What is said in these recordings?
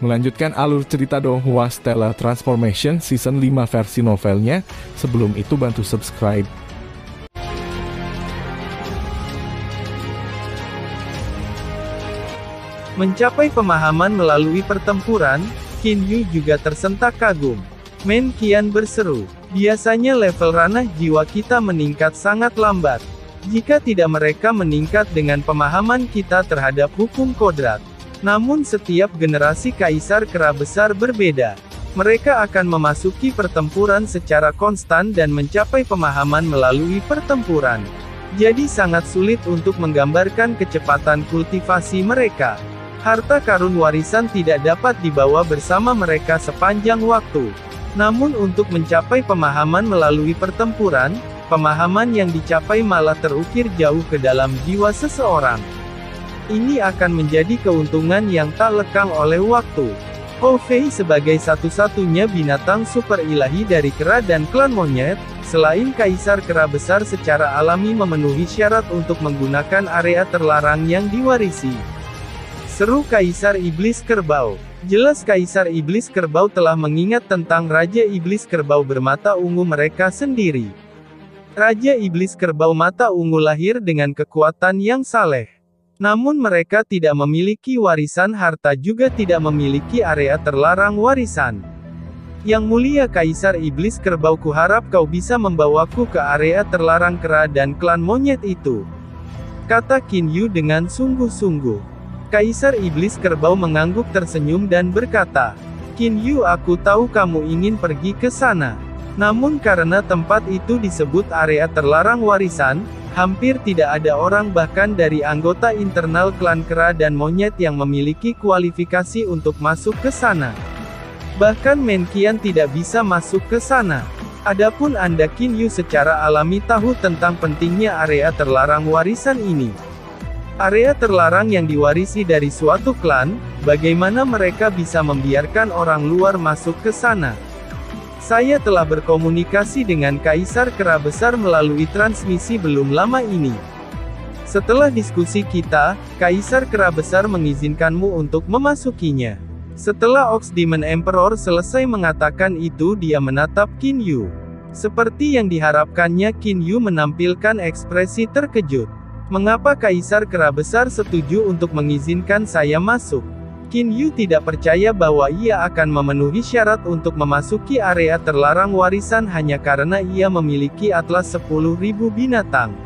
Melanjutkan alur cerita Donghua Stellar Transformation Season 5 versi novelnya, sebelum itu bantu subscribe. Mencapai pemahaman melalui pertempuran, Qin Yu juga tersentak kagum. Men Qian berseru, biasanya level ranah jiwa kita meningkat sangat lambat. Jika tidak mereka meningkat dengan pemahaman kita terhadap hukum kodrat. Namun setiap generasi Kaisar Kera Besar berbeda. Mereka akan memasuki pertempuran secara konstan dan mencapai pemahaman melalui pertempuran. Jadi sangat sulit untuk menggambarkan kecepatan kultivasi mereka. Harta karun warisan tidak dapat dibawa bersama mereka sepanjang waktu. Namun untuk mencapai pemahaman melalui pertempuran, pemahaman yang dicapai malah terukir jauh ke dalam jiwa seseorang. Ini akan menjadi keuntungan yang tak lekang oleh waktu. Hou Fei sebagai satu-satunya binatang super ilahi dari kera dan klan monyet, selain Kaisar Kera Besar secara alami memenuhi syarat untuk menggunakan area terlarang yang diwarisi. Seru Kaisar Iblis Kerbau. Jelas Kaisar Iblis Kerbau telah mengingat tentang Raja Iblis Kerbau bermata ungu mereka sendiri. Raja Iblis Kerbau mata ungu lahir dengan kekuatan yang saleh. Namun mereka tidak memiliki warisan harta juga tidak memiliki area terlarang warisan. Yang mulia Kaisar Iblis Kerbau, kuharap kau bisa membawaku ke area terlarang kera dan klan monyet itu. Kata Qin Yu dengan sungguh-sungguh. Kaisar Iblis Kerbau mengangguk tersenyum dan berkata, Qin Yu, aku tahu kamu ingin pergi ke sana. Namun karena tempat itu disebut area terlarang warisan, hampir tidak ada orang bahkan dari anggota internal klan kera dan monyet yang memiliki kualifikasi untuk masuk ke sana. Bahkan Men Qian tidak bisa masuk ke sana. Adapun Anda Qin Yu secara alami tahu tentang pentingnya area terlarang warisan ini. Area terlarang yang diwarisi dari suatu klan, bagaimana mereka bisa membiarkan orang luar masuk ke sana? Saya telah berkomunikasi dengan Kaisar Kera Besar melalui transmisi belum lama ini. Setelah diskusi kita, Kaisar Kera Besar mengizinkanmu untuk memasukinya. Setelah Ox Demon Emperor selesai mengatakan itu, dia menatap Qin Yu. Seperti yang diharapkannya, Qin Yu menampilkan ekspresi terkejut. Mengapa Kaisar Kera Besar setuju untuk mengizinkan saya masuk? Qin Yu tidak percaya bahwa ia akan memenuhi syarat untuk memasuki area terlarang warisan hanya karena ia memiliki atlas 10.000 binatang.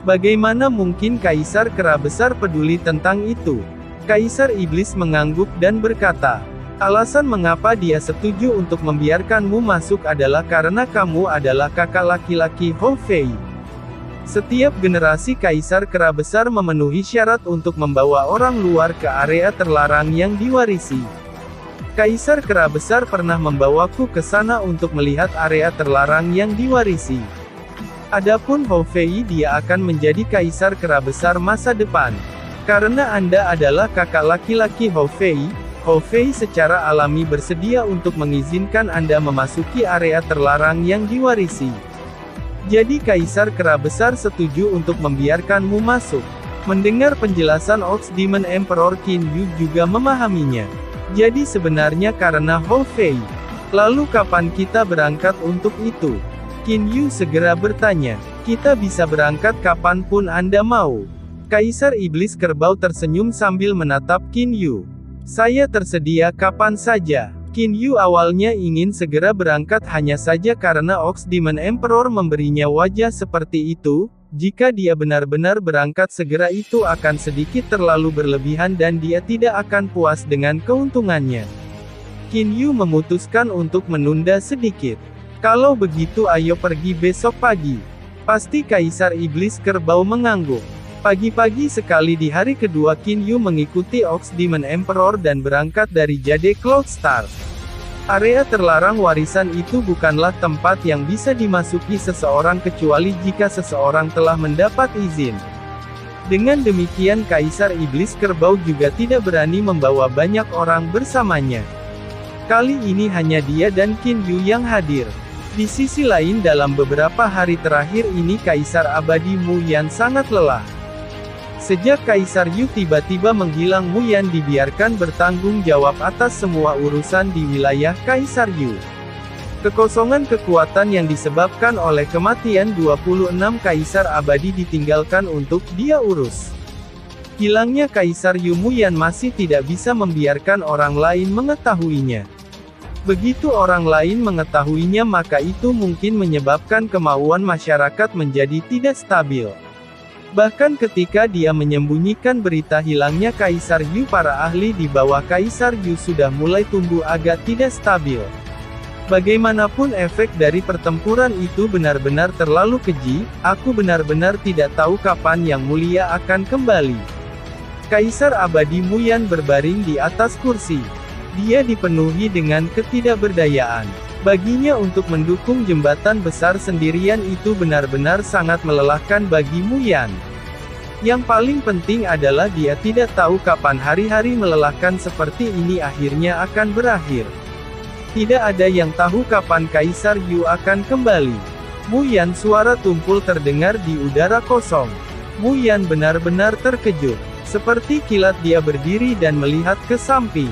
Bagaimana mungkin Kaisar Kera Besar peduli tentang itu? Kaisar Iblis mengangguk dan berkata, alasan mengapa dia setuju untuk membiarkanmu masuk adalah karena kamu adalah kakak laki-laki Hou Fei. Setiap generasi Kaisar Kera Besar memenuhi syarat untuk membawa orang luar ke area terlarang yang diwarisi. Kaisar Kera Besar pernah membawaku ke sana untuk melihat area terlarang yang diwarisi. Adapun Hou Fei, dia akan menjadi Kaisar Kera Besar masa depan. Karena Anda adalah kakak laki-laki Hou Fei secara alami bersedia untuk mengizinkan Anda memasuki area terlarang yang diwarisi. Jadi Kaisar Kera Besar setuju untuk membiarkanmu masuk. Mendengar penjelasan Ox Demon Emperor, Qin Yu juga memahaminya. Jadi sebenarnya karena Hou Fei. Lalu kapan kita berangkat untuk itu? Qin Yu segera bertanya. Kita bisa berangkat kapanpun Anda mau. Kaisar Iblis Kerbau tersenyum sambil menatap Qin Yu. Saya tersedia kapan saja. Qin Yu awalnya ingin segera berangkat hanya saja karena Ox Demon Emperor memberinya wajah seperti itu. Jika dia benar-benar berangkat segera itu akan sedikit terlalu berlebihan dan dia tidak akan puas dengan keuntungannya. Qin Yu memutuskan untuk menunda sedikit. Kalau begitu ayo pergi besok pagi. Pasti Kaisar Iblis Kerbau mengangguk. Pagi-pagi sekali di hari kedua Qin Yu mengikuti Ox Demon Emperor dan berangkat dari Jade Cloud Star. Area terlarang warisan itu bukanlah tempat yang bisa dimasuki seseorang kecuali jika seseorang telah mendapat izin. Dengan demikian Kaisar Iblis Kerbau juga tidak berani membawa banyak orang bersamanya. Kali ini hanya dia dan Qin Yu yang hadir. Di sisi lain dalam beberapa hari terakhir ini Kaisar Abadi Mu Yan sangat lelah. Sejak Kaisar Yu tiba-tiba menghilang, Mu Yan dibiarkan bertanggung jawab atas semua urusan di wilayah Kaisar Yu. Kekosongan kekuatan yang disebabkan oleh kematian 26 Kaisar abadi ditinggalkan untuk dia urus. Hilangnya Kaisar Yu, Mu Yan masih tidak bisa membiarkan orang lain mengetahuinya. Begitu orang lain mengetahuinya, maka itu mungkin menyebabkan kemauan masyarakat menjadi tidak stabil. Bahkan ketika dia menyembunyikan berita hilangnya Kaisar Yu, para ahli di bawah Kaisar Yu sudah mulai tumbuh agak tidak stabil. Bagaimanapun efek dari pertempuran itu benar-benar terlalu keji, aku benar-benar tidak tahu kapan Yang Mulia akan kembali. Kaisar abadi Mu Yan berbaring di atas kursi. Dia dipenuhi dengan ketidakberdayaan. Baginya untuk mendukung jembatan besar sendirian itu benar-benar sangat melelahkan bagi Mu Yan. Yang paling penting adalah dia tidak tahu kapan hari-hari melelahkan seperti ini akhirnya akan berakhir. Tidak ada yang tahu kapan Kaisar Yu akan kembali. Mu Yan, suara tumpul terdengar di udara kosong. Mu Yan benar-benar terkejut. Seperti kilat dia berdiri dan melihat ke samping.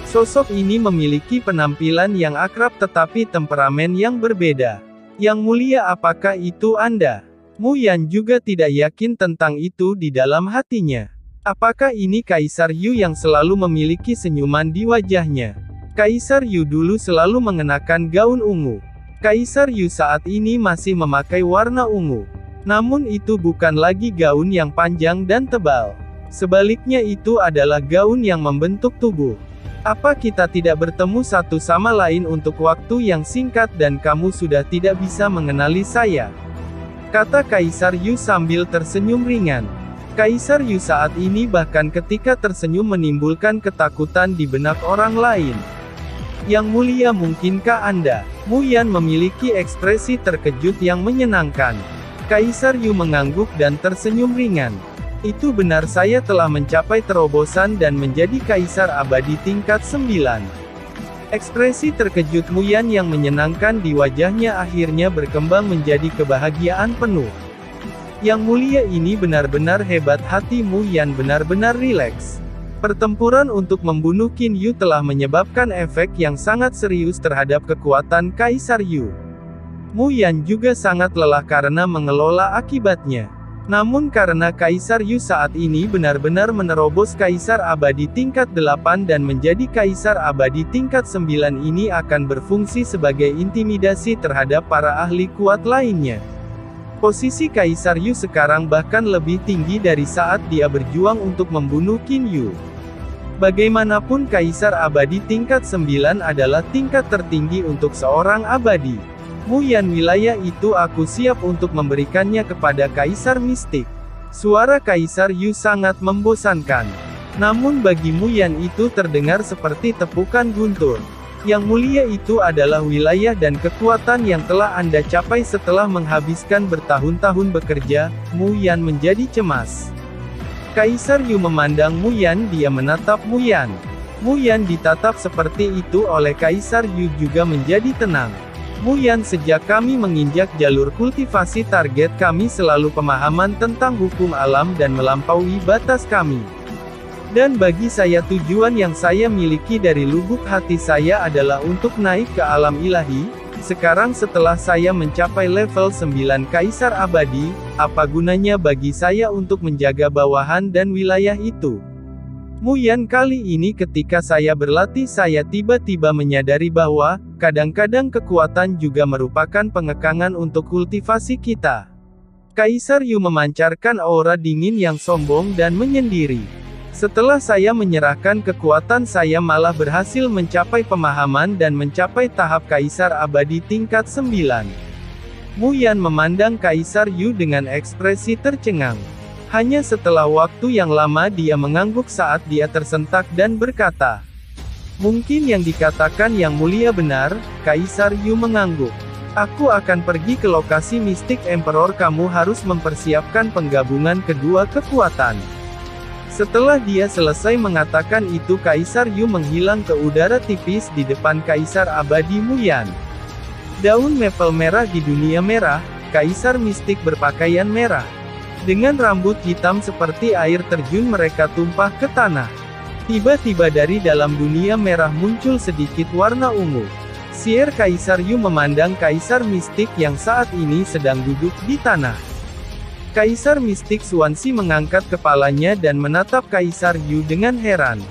Sosok ini memiliki penampilan yang akrab tetapi temperamen yang berbeda. Yang Mulia, apakah itu Anda? Mu Yan juga tidak yakin tentang itu di dalam hatinya. Apakah ini Kaisar Yu yang selalu memiliki senyuman di wajahnya? Kaisar Yu dulu selalu mengenakan gaun ungu. Kaisar Yu saat ini masih memakai warna ungu. Namun itu bukan lagi gaun yang panjang dan tebal. Sebaliknya itu adalah gaun yang membentuk tubuh. Apa kita tidak bertemu satu sama lain untuk waktu yang singkat dan kamu sudah tidak bisa mengenali saya? Kata Kaisar Yu sambil tersenyum ringan. Kaisar Yu saat ini bahkan ketika tersenyum menimbulkan ketakutan di benak orang lain. Yang Mulia, mungkinkah Anda? Mu Yan memiliki ekspresi terkejut yang menyenangkan. Kaisar Yu mengangguk dan tersenyum ringan. Itu benar, saya telah mencapai terobosan dan menjadi Kaisar abadi tingkat 9. Ekspresi terkejut Mu Yan yang menyenangkan di wajahnya akhirnya berkembang menjadi kebahagiaan penuh. Yang Mulia, ini benar-benar hebat. Hati Mu Yan benar-benar rileks. Pertempuran untuk membunuh Qin Yu telah menyebabkan efek yang sangat serius terhadap kekuatan Kaisar Yu. Mu Yan juga sangat lelah karena mengelola akibatnya. Namun karena Kaisar Yu saat ini benar-benar menerobos Kaisar abadi tingkat 8 dan menjadi Kaisar abadi tingkat 9, ini akan berfungsi sebagai intimidasi terhadap para ahli kuat lainnya. Posisi Kaisar Yu sekarang bahkan lebih tinggi dari saat dia berjuang untuk membunuh Qin Yu. Bagaimanapun Kaisar abadi tingkat 9 adalah tingkat tertinggi untuk seorang abadi. Mu Yan, wilayah itu aku siap untuk memberikannya kepada Kaisar Mistik. Suara Kaisar Yu sangat membosankan. Namun bagi Mu Yan itu terdengar seperti tepukan guntur. Yang Mulia, itu adalah wilayah dan kekuatan yang telah Anda capai setelah menghabiskan bertahun-tahun bekerja. Mu Yan menjadi cemas. Kaisar Yu memandang Mu Yan, dia menatap Mu Yan. Mu Yan ditatap seperti itu oleh Kaisar Yu juga menjadi tenang. Mu Yan, sejak kami menginjak jalur kultivasi target kami selalu pemahaman tentang hukum alam dan melampaui batas kami. Dan bagi saya tujuan yang saya miliki dari lubuk hati saya adalah untuk naik ke alam ilahi. Sekarang setelah saya mencapai level 9 Kaisar abadi, apa gunanya bagi saya untuk menjaga bawahan dan wilayah itu? Mu Yan, kali ini ketika saya berlatih saya tiba-tiba menyadari bahwa, kadang-kadang kekuatan juga merupakan pengekangan untuk kultivasi kita. Kaisar Yu memancarkan aura dingin yang sombong dan menyendiri. Setelah saya menyerahkan kekuatan saya malah berhasil mencapai pemahaman dan mencapai tahap Kaisar abadi tingkat 9. Mu Yan memandang Kaisar Yu dengan ekspresi tercengang. Hanya setelah waktu yang lama dia mengangguk saat dia tersentak dan berkata, "Mungkin yang dikatakan Yang Mulia benar." Kaisar Yu mengangguk. "Aku akan pergi ke lokasi mistik Emperor. Kamu harus mempersiapkan penggabungan kedua kekuatan." Setelah dia selesai mengatakan itu, Kaisar Yu menghilang ke udara tipis di depan Kaisar abadi Mu Yan. Daun maple merah di dunia merah, Kaisar mistik berpakaian merah. Dengan rambut hitam seperti air terjun mereka tumpah ke tanah. Tiba-tiba dari dalam dunia merah muncul sedikit warna ungu. Sier Kaisar Yu memandang Kaisar Mistik yang saat ini sedang duduk di tanah. Kaisar Mistik Xuanxi mengangkat kepalanya dan menatap Kaisar Yu dengan heran.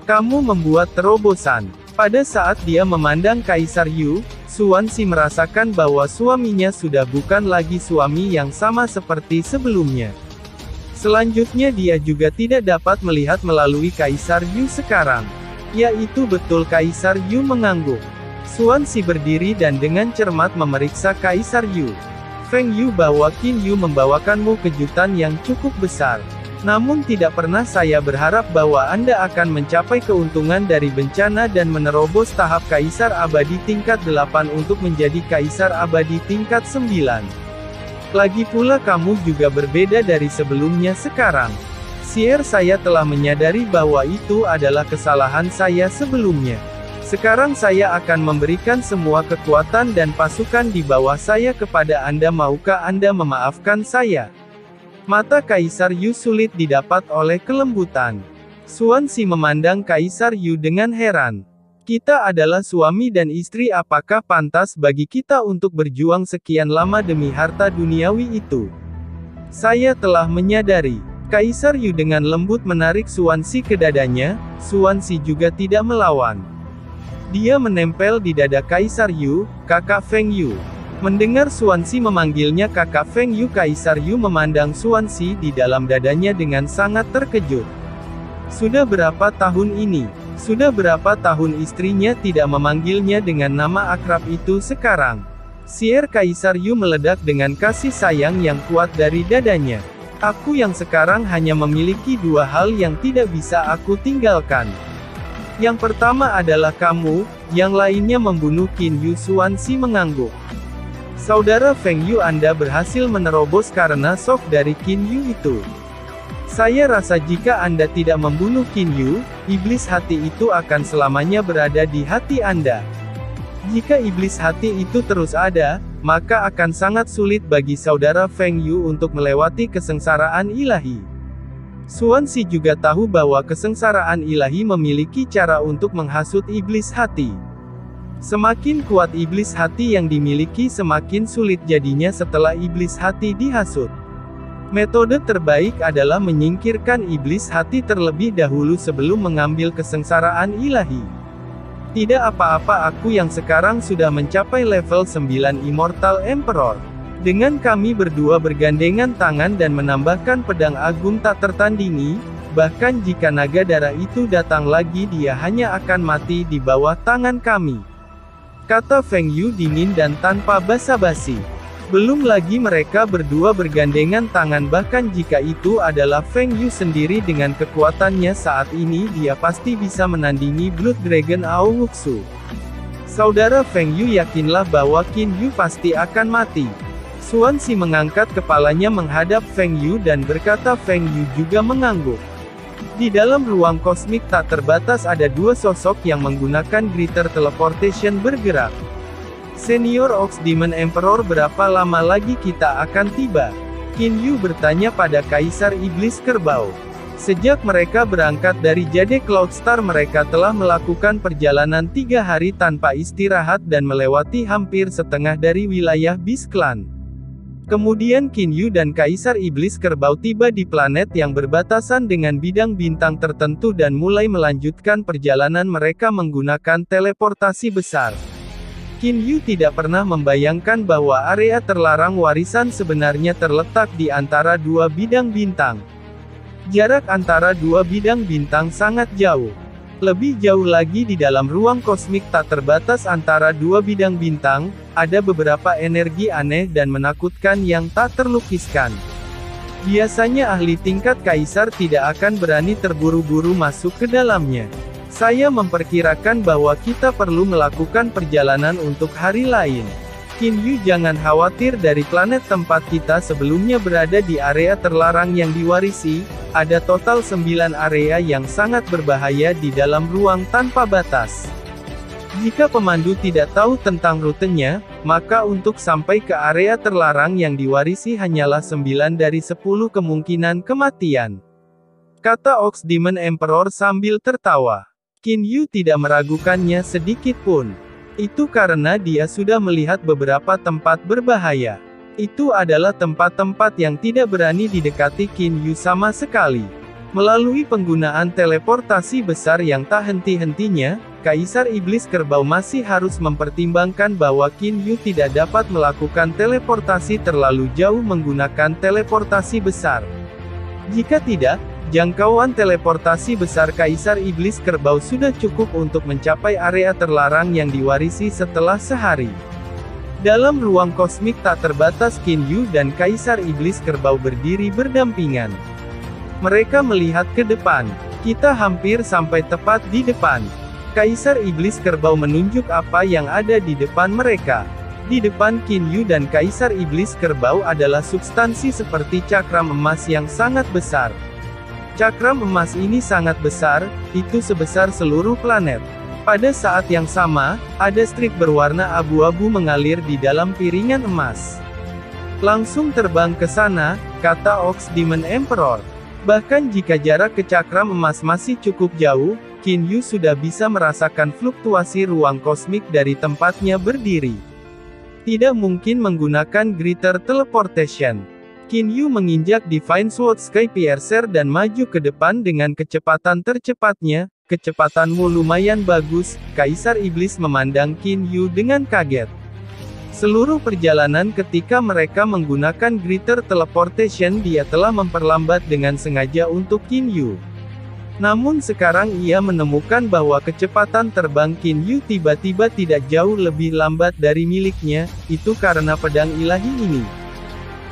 Kamu membuat terobosan. Pada saat dia memandang Kaisar Yu, Xuanxi merasakan bahwa suaminya sudah bukan lagi suami yang sama seperti sebelumnya. Selanjutnya dia juga tidak dapat melihat melalui Kaisar Yu sekarang. Yaitu betul Kaisar Yu mengangguk. Xuanxi berdiri dan dengan cermat memeriksa Kaisar Yu. Feng Yu bahwa Qin Yu membawakanmu kejutan yang cukup besar. Namun tidak pernah saya berharap bahwa Anda akan mencapai keuntungan dari bencana dan menerobos tahap Kaisar Abadi tingkat 8 untuk menjadi Kaisar Abadi tingkat 9. Lagi pula kamu juga berbeda dari sebelumnya sekarang. Sier, saya telah menyadari bahwa itu adalah kesalahan saya sebelumnya. Sekarang saya akan memberikan semua kekuatan dan pasukan di bawah saya kepada Anda. Maukah Anda memaafkan saya? Mata Kaisar Yu sulit didapat oleh kelembutan. Xuanxi memandang Kaisar Yu dengan heran. Kita adalah suami dan istri, apakah pantas bagi kita untuk berjuang sekian lama demi harta duniawi itu? Saya telah menyadari. Kaisar Yu dengan lembut menarik Xuanxi ke dadanya. Xuanxi juga tidak melawan. Dia menempel di dada Kaisar Yu, kakak Feng Yu. Mendengar Xuanxi memanggilnya kakak Feng Yu, Kaisar Yu memandang Xuanxi di dalam dadanya dengan sangat terkejut. Sudah berapa tahun ini? Sudah berapa tahun istrinya tidak memanggilnya dengan nama akrab itu sekarang? Sier Kaisar Yu meledak dengan kasih sayang yang kuat dari dadanya. Aku yang sekarang hanya memiliki dua hal yang tidak bisa aku tinggalkan. Yang pertama adalah kamu, yang lainnya membunuh Qin Yu. Xuanxi mengangguk. Saudara Feng Yu, Anda berhasil menerobos karena sok dari Qin Yu itu. Saya rasa jika Anda tidak membunuh Qin Yu, iblis hati itu akan selamanya berada di hati Anda. Jika iblis hati itu terus ada, maka akan sangat sulit bagi saudara Feng Yu untuk melewati kesengsaraan ilahi. Xuanxi juga tahu bahwa kesengsaraan ilahi memiliki cara untuk menghasut iblis hati. Semakin kuat iblis hati yang dimiliki, semakin sulit jadinya setelah iblis hati dihasut. Metode terbaik adalah menyingkirkan iblis hati terlebih dahulu sebelum mengambil kesengsaraan ilahi. Tidak apa-apa, aku yang sekarang sudah mencapai level 9 Immortal Emperor. Dengan kami berdua bergandengan tangan dan menambahkan pedang agung tak tertandingi, bahkan jika naga darah itu datang lagi dia hanya akan mati di bawah tangan kami. Kata Feng Yu dingin dan tanpa basa-basi. Belum lagi mereka berdua bergandengan tangan, bahkan jika itu adalah Feng Yu sendiri dengan kekuatannya saat ini dia pasti bisa menandingi Blood Dragon Ao Wuxu. Saudara Feng Yu, yakinlah bahwa Qin Yu pasti akan mati. Xuanxi mengangkat kepalanya menghadap Feng Yu dan berkata. Feng Yu juga mengangguk. Di dalam ruang kosmik tak terbatas ada dua sosok yang menggunakan Greater Teleportation bergerak. Senior Ox Demon Emperor, berapa lama lagi kita akan tiba? Qin Yu bertanya pada Kaisar Iblis Kerbau. Sejak mereka berangkat dari Jade Cloud Star, mereka telah melakukan perjalanan 3 hari tanpa istirahat dan melewati hampir setengah dari wilayah Beast Clan. Kemudian Qin Yu dan Kaisar Iblis Kerbau tiba di planet yang berbatasan dengan bidang bintang tertentu dan mulai melanjutkan perjalanan mereka menggunakan teleportasi besar. Qin Yu tidak pernah membayangkan bahwa area terlarang warisan sebenarnya terletak di antara dua bidang bintang. Jarak antara dua bidang bintang sangat jauh. Lebih jauh lagi di dalam ruang kosmik tak terbatas antara dua bidang bintang, ada beberapa energi aneh dan menakutkan yang tak terlukiskan. Biasanya ahli tingkat kaisar tidak akan berani terburu-buru masuk ke dalamnya. Saya memperkirakan bahwa kita perlu melakukan perjalanan untuk hari lain. Qin Yu, jangan khawatir, dari planet tempat kita sebelumnya berada di area terlarang yang diwarisi, ada total 9 area yang sangat berbahaya di dalam ruang tanpa batas. Jika pemandu tidak tahu tentang rutenya, maka untuk sampai ke area terlarang yang diwarisi hanyalah 9 dari 10 kemungkinan kematian. Kata Ox Demon Emperor sambil tertawa. Qin Yu tidak meragukannya sedikit pun. Itu karena dia sudah melihat beberapa tempat berbahaya. Itu adalah tempat-tempat yang tidak berani didekati Qin Yu sama sekali. Melalui penggunaan teleportasi besar yang tak henti-hentinya, Kaisar Iblis Kerbau masih harus mempertimbangkan bahwa Qin Yu tidak dapat melakukan teleportasi terlalu jauh menggunakan teleportasi besar. Jika tidak, jangkauan teleportasi besar Kaisar Iblis Kerbau sudah cukup untuk mencapai area terlarang yang diwarisi setelah sehari. Dalam ruang kosmik tak terbatas, Qin Yu dan Kaisar Iblis Kerbau berdiri berdampingan. Mereka melihat ke depan. Kita hampir sampai tepat di depan. Kaisar Iblis Kerbau menunjuk apa yang ada di depan mereka. Di depan Qin Yu dan Kaisar Iblis Kerbau adalah substansi seperti cakram emas yang sangat besar. Cakram emas ini sangat besar, itu sebesar seluruh planet. Pada saat yang sama, ada strik berwarna abu-abu mengalir di dalam piringan emas. Langsung terbang ke sana, kata Ox Demon Emperor. Bahkan jika jarak ke cakram emas masih cukup jauh, Qin Yu sudah bisa merasakan fluktuasi ruang kosmik dari tempatnya berdiri. Tidak mungkin menggunakan Greater Teleportation. Qin Yu menginjak Divine Sword Sky Piercer dan maju ke depan dengan kecepatan tercepatnya. Kecepatanmu lumayan bagus, Kaisar Iblis memandang Qin Yu dengan kaget. Seluruh perjalanan ketika mereka menggunakan Greater Teleportation dia telah memperlambat dengan sengaja untuk Qin Yu. Namun sekarang ia menemukan bahwa kecepatan terbang Qin Yu tiba-tiba tidak jauh lebih lambat dari miliknya, itu karena pedang ilahi ini.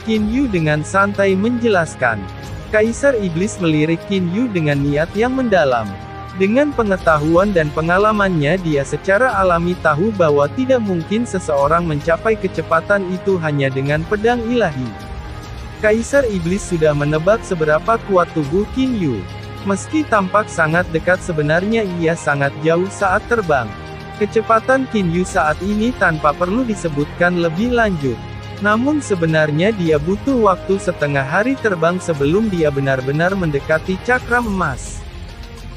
Qin Yu dengan santai menjelaskan. Kaisar Iblis melirik Qin Yu dengan niat yang mendalam. Dengan pengetahuan dan pengalamannya dia secara alami tahu bahwa tidak mungkin seseorang mencapai kecepatan itu hanya dengan pedang ilahi. Kaisar Iblis sudah menebak seberapa kuat tubuh Qin Yu. Meski tampak sangat dekat sebenarnya ia sangat jauh saat terbang. Kecepatan Qin Yu saat ini tanpa perlu disebutkan lebih lanjut. Namun sebenarnya dia butuh waktu setengah hari terbang sebelum dia benar-benar mendekati cakram emas.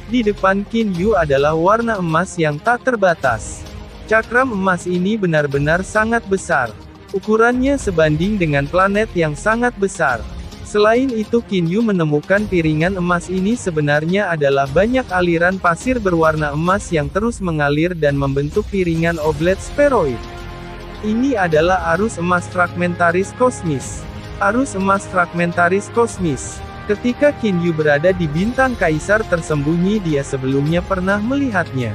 Di depan Qin Yu adalah warna emas yang tak terbatas. Cakram emas ini benar-benar sangat besar. Ukurannya sebanding dengan planet yang sangat besar. Selain itu Qin Yu menemukan piringan emas ini sebenarnya adalah banyak aliran pasir berwarna emas yang terus mengalir dan membentuk piringan oblet spheroid. Ini adalah arus emas fragmentaris kosmis. Arus emas fragmentaris kosmis. Ketika Qin Yu berada di bintang kaisar tersembunyi dia sebelumnya pernah melihatnya.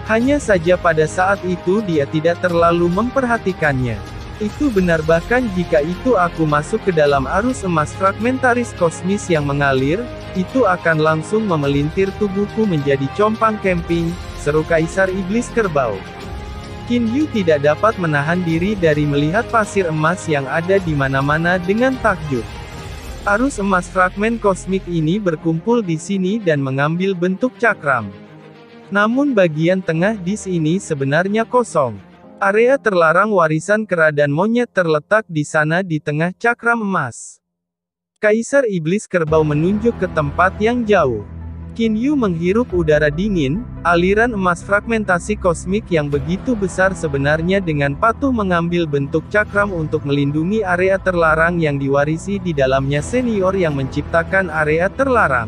Hanya saja pada saat itu dia tidak terlalu memperhatikannya. Itu benar bahkan jika itu aku masuk ke dalam arus emas fragmentaris kosmis yang mengalir, itu akan langsung memelintir tubuhku menjadi compang camping, seru Kaisar Iblis Kerbau. Qin Yu tidak dapat menahan diri dari melihat pasir emas yang ada di mana-mana dengan takjub. Arus emas fragmen kosmik ini berkumpul di sini dan mengambil bentuk cakram. Namun bagian tengah disk ini sebenarnya kosong. Area terlarang warisan kera dan monyet terletak di sana di tengah cakram emas. Kaisar Iblis Kerbau menunjuk ke tempat yang jauh. Qin Yu menghirup udara dingin, aliran emas fragmentasi kosmik yang begitu besar sebenarnya dengan patuh mengambil bentuk cakram untuk melindungi area terlarang yang diwarisi di dalamnya senior yang menciptakan area terlarang.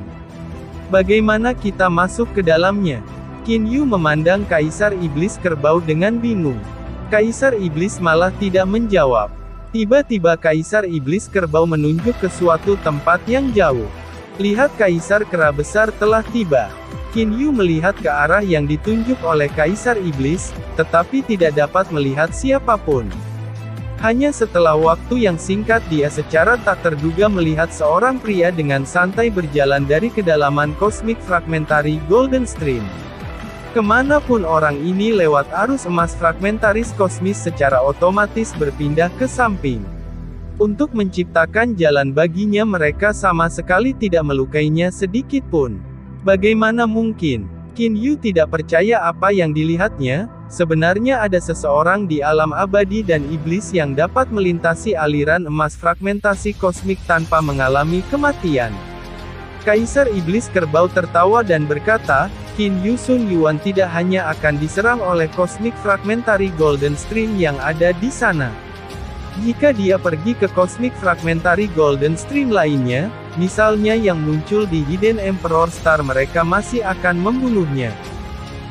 Bagaimana kita masuk ke dalamnya? Qin Yu memandang Kaisar Iblis Kerbau dengan bingung. Kaisar Iblis malah tidak menjawab. Tiba-tiba Kaisar Iblis Kerbau menunjuk ke suatu tempat yang jauh. Lihat Kaisar Kera Besar telah tiba. Qin Yu melihat ke arah yang ditunjuk oleh Kaisar Iblis, tetapi tidak dapat melihat siapapun. Hanya setelah waktu yang singkat dia secara tak terduga melihat seorang pria dengan santai berjalan dari kedalaman kosmik fragmentari Golden Stream. Kemanapun orang ini lewat arus emas fragmentaris kosmis secara otomatis berpindah ke samping. Untuk menciptakan jalan baginya mereka sama sekali tidak melukainya sedikit pun. Bagaimana mungkin? Qin Yu tidak percaya apa yang dilihatnya. Sebenarnya ada seseorang di alam abadi dan iblis yang dapat melintasi aliran emas fragmentasi kosmik tanpa mengalami kematian. Kaisar Iblis Kerbau tertawa dan berkata, Qin Yu Sun Yuan tidak hanya akan diserang oleh Cosmic Fragmentary Golden Stream yang ada di sana. Jika dia pergi ke Cosmic Fragmentary Golden Stream lainnya, misalnya yang muncul di Hidden Emperor Star, mereka masih akan membunuhnya.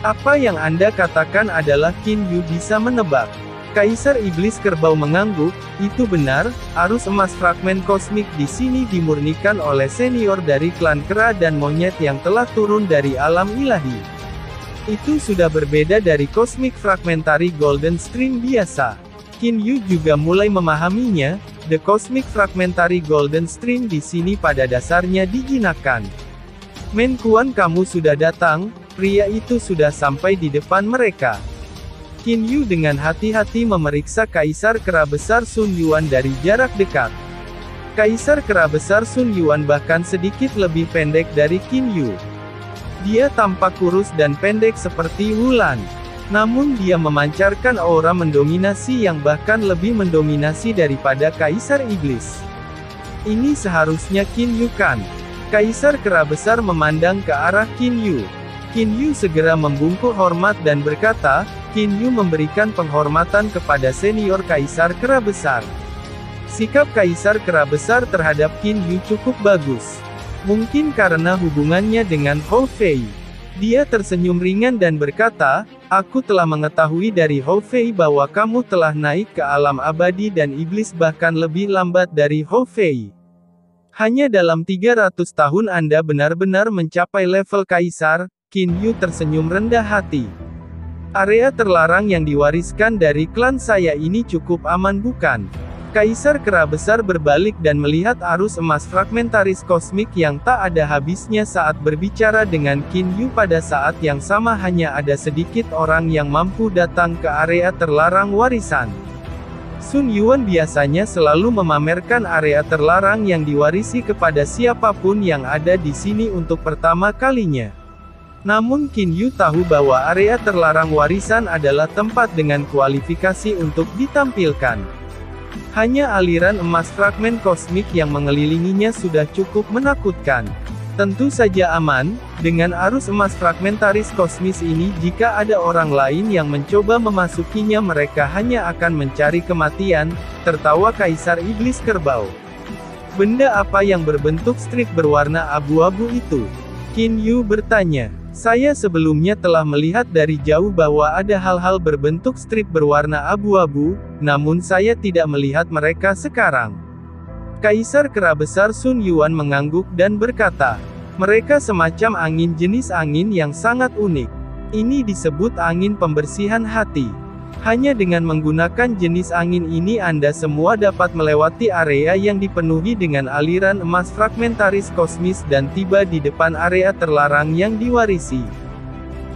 Apa yang Anda katakan adalah Qin Yu bisa menebak. Kaisar Iblis Kerbau mengangguk, itu benar, arus emas fragmen kosmik di sini dimurnikan oleh senior dari klan kera dan monyet yang telah turun dari alam ilahi. Itu sudah berbeda dari Cosmic Fragmentary Golden Stream biasa. Qin Yu juga mulai memahaminya, the Cosmic Fragmentary Golden Stream di sini pada dasarnya dijinakkan. Men Kuan, kamu sudah datang, pria itu sudah sampai di depan mereka. Qin Yu dengan hati-hati memeriksa Kaisar Kera Besar Sun Yuan dari jarak dekat. Kaisar Kera Besar Sun Yuan bahkan sedikit lebih pendek dari Qin Yu. Dia tampak kurus dan pendek seperti Wulan. Namun dia memancarkan aura mendominasi yang bahkan lebih mendominasi daripada Kaisar Iblis. Ini seharusnya Qin Yu kan? Kaisar Kera Besar memandang ke arah Qin Yu. Qin Yu segera membungkuk hormat dan berkata, Qin Yu memberikan penghormatan kepada senior Kaisar Kera Besar. Sikap Kaisar Kera Besar terhadap Qin Yu cukup bagus. Mungkin karena hubungannya dengan Hou Fei. Dia tersenyum ringan dan berkata, aku telah mengetahui dari Hou Fei bahwa kamu telah naik ke alam abadi dan iblis bahkan lebih lambat dari Hou Fei. Hanya dalam 300 tahun Anda benar-benar mencapai level Kaisar. Qin Yu tersenyum rendah hati. Area terlarang yang diwariskan dari klan saya ini cukup aman bukan? Kaisar Kera Besar berbalik dan melihat arus emas fragmentaris kosmik yang tak ada habisnya saat berbicara dengan Qin Yu. Pada saat yang sama hanya ada sedikit orang yang mampu datang ke area terlarang warisan. Sun Yuan biasanya selalu memamerkan area terlarang yang diwarisi kepada siapapun yang ada di sini untuk pertama kalinya. Namun Qin Yu tahu bahwa area terlarang warisan adalah tempat dengan kualifikasi untuk ditampilkan. Hanya aliran emas fragmen kosmik yang mengelilinginya sudah cukup menakutkan. Tentu saja aman, dengan arus emas fragmentaris kosmis ini. Jika ada orang lain yang mencoba memasukinya mereka hanya akan mencari kematian, tertawa Kaisar Iblis Kerbau. Benda apa yang berbentuk strip berwarna abu-abu itu? Qin Yu bertanya. Saya sebelumnya telah melihat dari jauh bahwa ada hal-hal berbentuk strip berwarna abu-abu, namun saya tidak melihat mereka sekarang. Kaisar Kera Besar Sun Yuan mengangguk dan berkata, mereka semacam angin jenis angin yang sangat unik. Ini disebut angin pembersihan hati. Hanya dengan menggunakan jenis angin ini Anda semua dapat melewati area yang dipenuhi dengan aliran emas fragmentaris kosmis dan tiba di depan area terlarang yang diwarisi.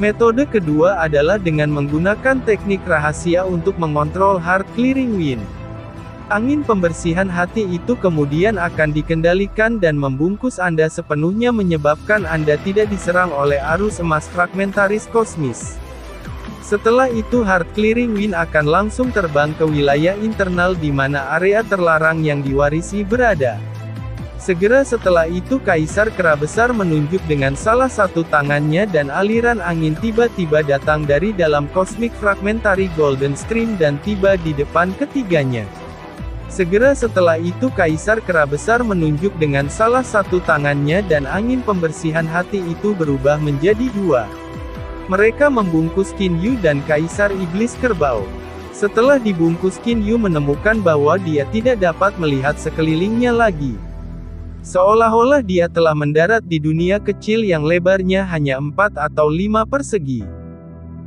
Metode kedua adalah dengan menggunakan teknik rahasia untuk mengontrol Heart Clearing Wind. Angin pembersihan hati itu kemudian akan dikendalikan dan membungkus Anda sepenuhnya menyebabkan Anda tidak diserang oleh arus emas fragmentaris kosmis. Setelah itu Heart Clearing Wind akan langsung terbang ke wilayah internal di mana area terlarang yang diwarisi berada. Segera setelah itu Kaisar Kera Besar menunjuk dengan salah satu tangannya dan aliran angin tiba-tiba datang dari dalam Cosmic Fragmentary Golden Stream dan tiba di depan ketiganya. Segera setelah itu Kaisar Kera Besar menunjuk dengan salah satu tangannya dan angin pembersihan hati itu berubah menjadi dua. Mereka membungkus Qin Yu dan Kaisar Iblis Kerbau. Setelah dibungkus Qin Yu menemukan bahwa dia tidak dapat melihat sekelilingnya lagi. Seolah-olah dia telah mendarat di dunia kecil yang lebarnya hanya 4 atau 5 persegi.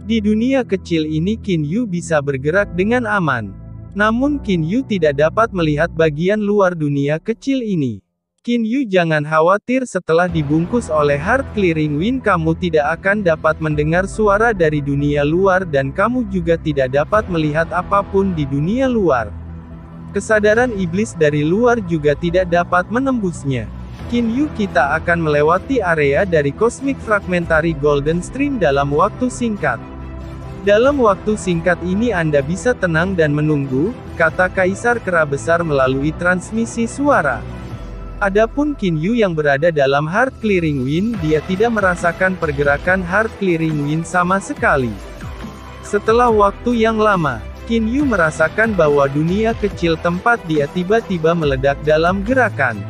Di dunia kecil ini Qin Yu bisa bergerak dengan aman. Namun Qin Yu tidak dapat melihat bagian luar dunia kecil ini. Qin Yu jangan khawatir, setelah dibungkus oleh Heart Clearing Wind kamu tidak akan dapat mendengar suara dari dunia luar dan kamu juga tidak dapat melihat apapun di dunia luar. Kesadaran iblis dari luar juga tidak dapat menembusnya. Qin Yu, kita akan melewati area dari Cosmic Fragmentary Golden Stream dalam waktu singkat. Dalam waktu singkat ini Anda bisa tenang dan menunggu, kata Kaisar Kera Besar melalui transmisi suara. Adapun Qin Yu yang berada dalam Heart Clearing Wind, dia tidak merasakan pergerakan Heart Clearing Wind sama sekali. Setelah waktu yang lama, Qin Yu merasakan bahwa dunia kecil tempat dia tiba-tiba meledak dalam gerakan.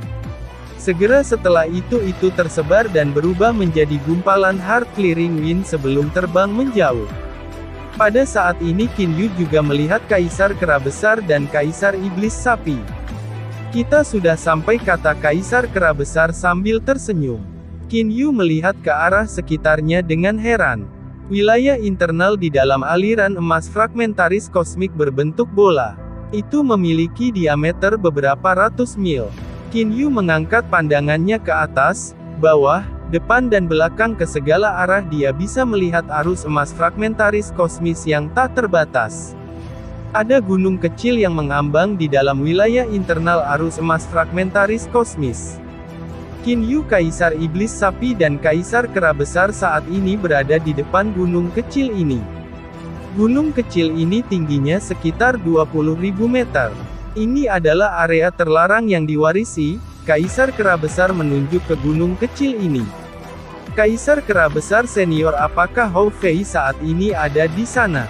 Segera setelah itu tersebar dan berubah menjadi gumpalan Heart Clearing Wind sebelum terbang menjauh. Pada saat ini Qin Yu juga melihat Kaisar Kera Besar dan Kaisar Iblis Sapi. Kita sudah sampai, kata Kaisar Kera Besar sambil tersenyum. Qin Yu melihat ke arah sekitarnya dengan heran. Wilayah internal di dalam aliran emas fragmentaris kosmik berbentuk bola. Itu memiliki diameter beberapa ratus mil. Qin Yu mengangkat pandangannya ke atas, bawah, depan dan belakang, ke segala arah dia bisa melihat arus emas fragmentaris kosmis yang tak terbatas. Ada gunung kecil yang mengambang di dalam wilayah internal arus emas fragmentaris kosmis. Qin Yu, Kaisar Iblis Sapi dan Kaisar Kera Besar saat ini berada di depan gunung kecil ini. Gunung kecil ini tingginya sekitar 20.000 meter. Ini adalah area terlarang yang diwarisi. Kaisar Kera Besar menunjuk ke gunung kecil ini. Kaisar Kera Besar Senior, apakah Hou Fei saat ini ada di sana?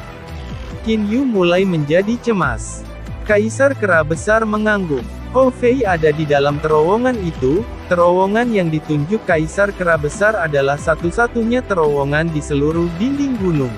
Qin Yu mulai menjadi cemas. Kaisar Kera Besar mengangguk. Hou Fei ada di dalam terowongan itu. Terowongan yang ditunjuk Kaisar Kera Besar adalah satu-satunya terowongan di seluruh dinding gunung.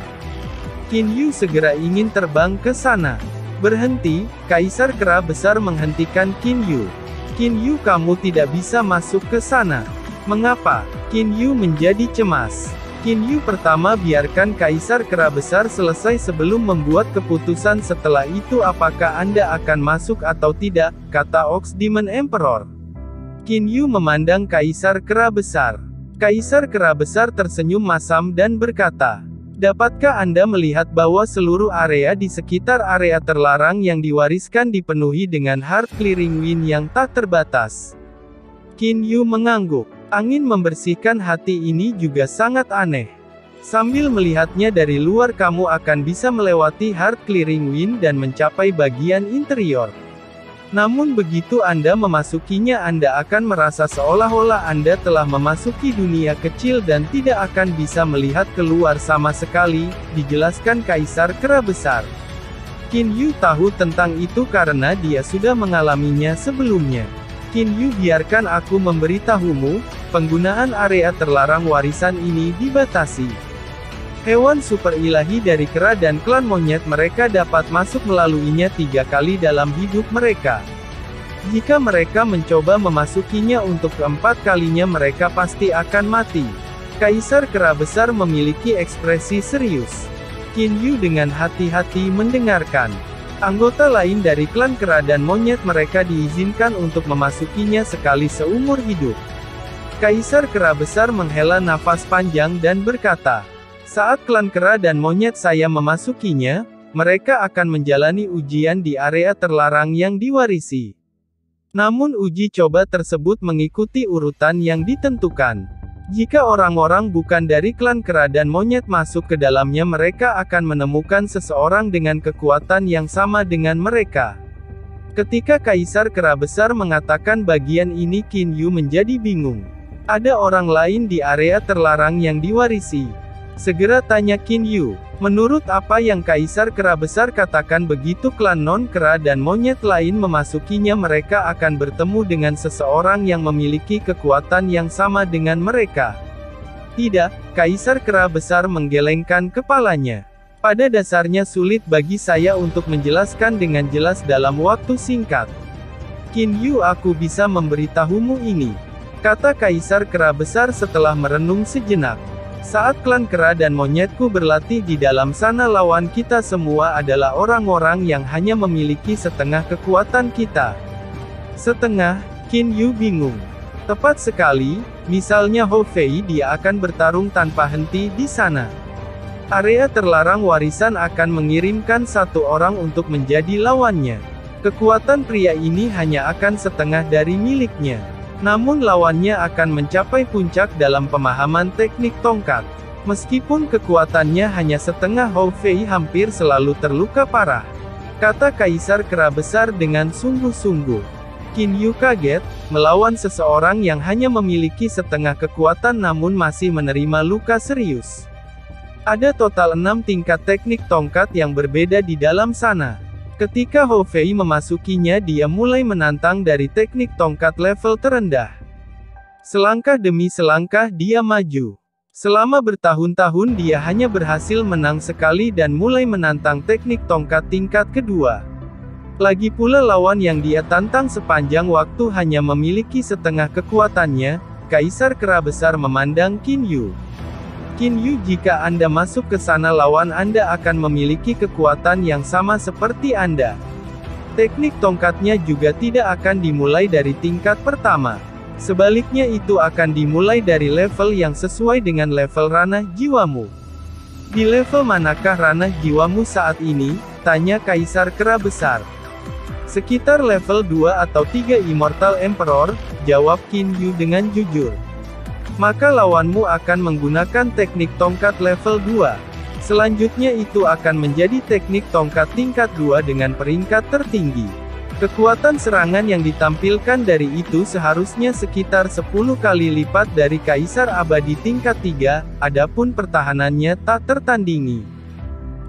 Qin Yu segera ingin terbang ke sana. Berhenti, Kaisar Kera Besar menghentikan Qin Yu. Qin Yu, kamu tidak bisa masuk ke sana. Mengapa? Qin Yu menjadi cemas. Qin Yu, pertama biarkan Kaisar Kera Besar selesai sebelum membuat keputusan. Setelah itu apakah Anda akan masuk atau tidak, kata Ox Demon Emperor. Qin Yu memandang Kaisar Kera Besar. Kaisar Kera Besar tersenyum masam dan berkata, dapatkah Anda melihat bahwa seluruh area di sekitar area terlarang yang diwariskan dipenuhi dengan Heart Clearing Wind yang tak terbatas? Qin Yu mengangguk. Angin membersihkan hati ini juga sangat aneh. Sambil melihatnya dari luar, kamu akan bisa melewati Heart Clearing Wind dan mencapai bagian interior. Namun begitu Anda memasukinya, Anda akan merasa seolah-olah Anda telah memasuki dunia kecil dan tidak akan bisa melihat keluar sama sekali, dijelaskan Kaisar Kera Besar. Qin Yu tahu tentang itu karena dia sudah mengalaminya sebelumnya. Qin Yu, biarkan aku memberitahumu, penggunaan area terlarang warisan ini dibatasi. Hewan super ilahi dari kera dan klan monyet mereka dapat masuk melaluinya 3 kali dalam hidup mereka. Jika mereka mencoba memasukinya untuk keempat kalinya mereka pasti akan mati. Kaisar Kera Besar memiliki ekspresi serius. Qin Yu dengan hati-hati mendengarkan. Anggota lain dari klan kera dan monyet mereka diizinkan untuk memasukinya sekali seumur hidup. Kaisar Kera Besar menghela nafas panjang dan berkata, saat klan kera dan monyet saya memasukinya, mereka akan menjalani ujian di area terlarang yang diwarisi. Namun uji coba tersebut mengikuti urutan yang ditentukan. Jika orang-orang bukan dari klan kera dan monyet masuk ke dalamnya, mereka akan menemukan seseorang dengan kekuatan yang sama dengan mereka. Ketika Kaisar Kera Besar mengatakan bagian ini, Qin Yu menjadi bingung. Ada orang lain di area terlarang yang diwarisi. Segera tanya Qin Yu, menurut apa yang Kaisar Kera Besar katakan, begitu klan non-kera dan monyet lain memasukinya mereka akan bertemu dengan seseorang yang memiliki kekuatan yang sama dengan mereka. Tidak, Kaisar Kera Besar menggelengkan kepalanya. Pada dasarnya sulit bagi saya untuk menjelaskan dengan jelas dalam waktu singkat. Qin Yu, aku bisa memberitahumu ini, kata Kaisar Kera Besar setelah merenung sejenak. Saat klan kera dan monyetku berlatih di dalam sana, lawan kita semua adalah orang-orang yang hanya memiliki setengah kekuatan kita. Setengah? Qin Yu bingung. Tepat sekali, misalnya Hou Fei, dia akan bertarung tanpa henti di sana. Area terlarang warisan akan mengirimkan satu orang untuk menjadi lawannya. Kekuatan pria ini hanya akan setengah dari miliknya. Namun lawannya akan mencapai puncak dalam pemahaman teknik tongkat. Meskipun kekuatannya hanya setengah, Hou Fei hampir selalu terluka parah, kata Kaisar Kera Besar dengan sungguh-sungguh. Qin Yu kaget, melawan seseorang yang hanya memiliki setengah kekuatan namun masih menerima luka serius. Ada total 6 tingkat teknik tongkat yang berbeda di dalam sana. Ketika Hou Fei memasukinya, dia mulai menantang dari teknik tongkat level terendah. Selangkah demi selangkah dia maju. Selama bertahun-tahun dia hanya berhasil menang sekali dan mulai menantang teknik tongkat tingkat kedua. Lagi pula lawan yang dia tantang sepanjang waktu hanya memiliki setengah kekuatannya. Kaisar Kera Besar memandang Qin Yu. Qin Yu, jika Anda masuk ke sana, lawan Anda akan memiliki kekuatan yang sama seperti Anda. Teknik tongkatnya juga tidak akan dimulai dari tingkat pertama. Sebaliknya itu akan dimulai dari level yang sesuai dengan level ranah jiwamu. Di level manakah ranah jiwamu saat ini? Tanya Kaisar Kera Besar. Sekitar level 2 atau 3 Immortal Emperor, jawab Qin Yu dengan jujur. Maka lawanmu akan menggunakan teknik tongkat level 2. Selanjutnya itu akan menjadi teknik tongkat tingkat 2 dengan peringkat tertinggi. Kekuatan serangan yang ditampilkan dari itu seharusnya sekitar 10 kali lipat dari Kaisar Abadi tingkat 3, adapun pertahanannya tak tertandingi.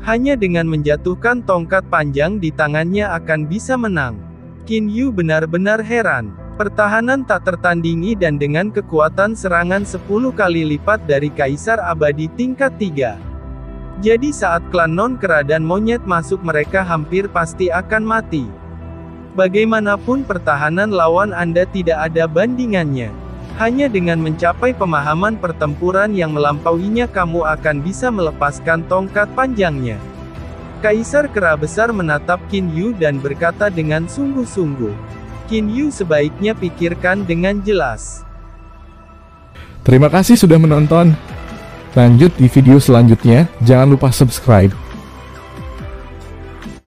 Hanya dengan menjatuhkan tongkat panjang di tangannya akan bisa menang. Qin Yu benar-benar heran. Pertahanan tak tertandingi dan dengan kekuatan serangan 10 kali lipat dari Kaisar Abadi tingkat 3. Jadi saat klan non-kera dan monyet masuk, mereka hampir pasti akan mati. Bagaimanapun pertahanan lawan Anda tidak ada bandingannya. Hanya dengan mencapai pemahaman pertempuran yang melampauinya kamu akan bisa melepaskan tongkat panjangnya. Kaisar Kera Besar menatap Qin Yu dan berkata dengan sungguh-sungguh. Qin Yu sebaiknya pikirkan dengan jelas. Terima kasih sudah menonton. Lanjut di video selanjutnya, jangan lupa subscribe.